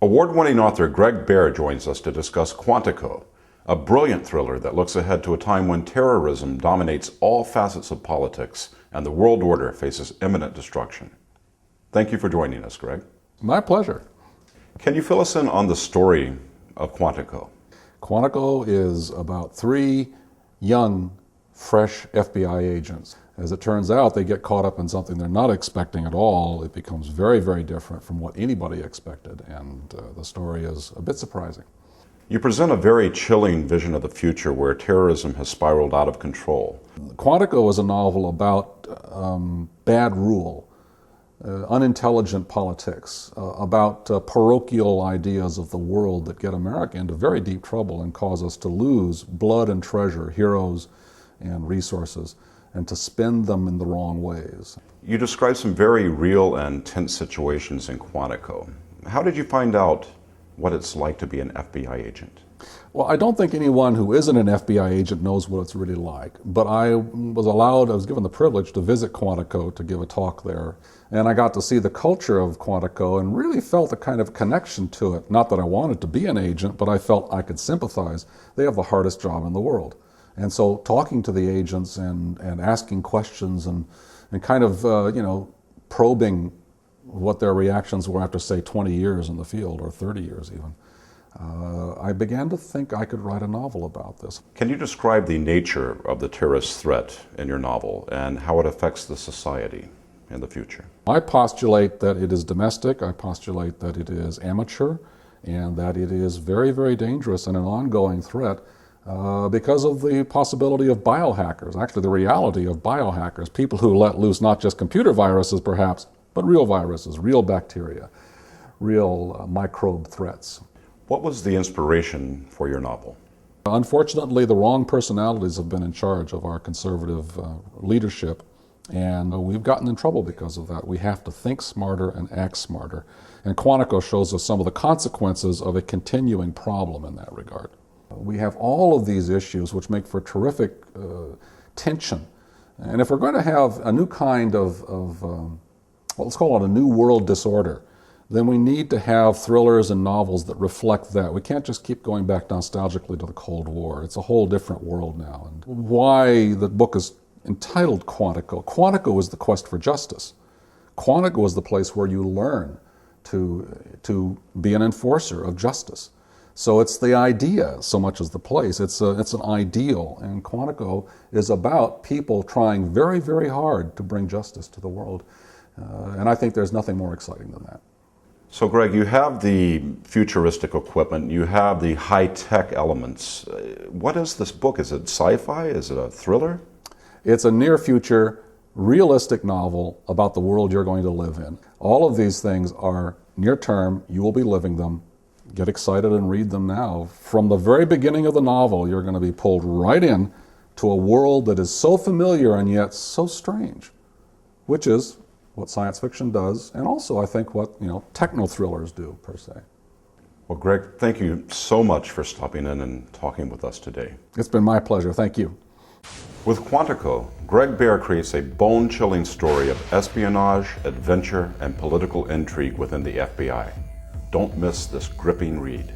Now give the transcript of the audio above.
Award-winning author Greg Bear joins us to discuss Quantico, a brilliant thriller that looks ahead to a time when terrorism dominates all facets of politics and the world order faces imminent destruction. Thank you for joining us, Greg. My pleasure. Can you fill us in on the story of Quantico? Quantico is about three young, fresh FBI agents. As it turns out, they get caught up in something they're not expecting at all. It becomes very, very different from what anybody expected, and the story is a bit surprising. You present a very chilling vision of the future where terrorism has spiraled out of control. Quantico is a novel about bad rule, unintelligent politics, about parochial ideas of the world that get America into very deep trouble and cause us to lose blood and treasure, heroes and resources, and to spend them in the wrong ways. You describe some very real and tense situations in Quantico. How did you find out what it's like to be an FBI agent? Well, I don't think anyone who isn't an FBI agent knows what it's really like, but I was given the privilege to visit Quantico to give a talk there, and I got to see the culture of Quantico and really felt a kind of connection to it. Not that I wanted to be an agent, but I felt I could sympathize. They have the hardest job in the world. And so talking to the agents and asking questions and kind of, probing what their reactions were after, say, 20 years in the field, or 30 years even, I began to think I could write a novel about this. Can you describe the nature of the terrorist threat in your novel and how it affects the society in the future? I postulate that it is domestic, I postulate that it is amateur, and that it is very, very dangerous and an ongoing threat because of the possibility of biohackers, actually the reality of biohackers, people who let loose not just computer viruses perhaps, but real viruses, real bacteria, real microbe threats. What was the inspiration for your novel? Unfortunately, the wrong personalities have been in charge of our conservative leadership, and we've gotten in trouble because of that. We have to think smarter and act smarter. And Quantico shows us some of the consequences of a continuing problem in that regard. We have all of these issues which make for terrific tension. And if we're going to have a new kind of let's call it a new world disorder, then we need to have thrillers and novels that reflect that. We can't just keep going back nostalgically to the Cold War. It's a whole different world now. And why the book is entitled Quantico. Quantico is the quest for justice. Quantico is the place where you learn to be an enforcer of justice. So it's the idea so much as the place. It's an ideal, and Quantico is about people trying very, very hard to bring justice to the world. And I think there's nothing more exciting than that. So Greg, you have the futuristic equipment, you have the high-tech elements. What is this book? Is it sci-fi? Is it a thriller? It's a near-future, realistic novel about the world you're going to live in. All of these things are near-term. You will be living them. Get excited and read them now. From the very beginning of the novel, you're going to be pulled right in to a world that is so familiar and yet so strange, which is what science fiction does, and also I think what techno thrillers do per se. Well, Greg, thank you so much for stopping in and talking with us today. It's been my pleasure. Thank you. With Quantico, Greg Bear creates a bone-chilling story of espionage, adventure, and political intrigue within the FBI. Don't miss this gripping read.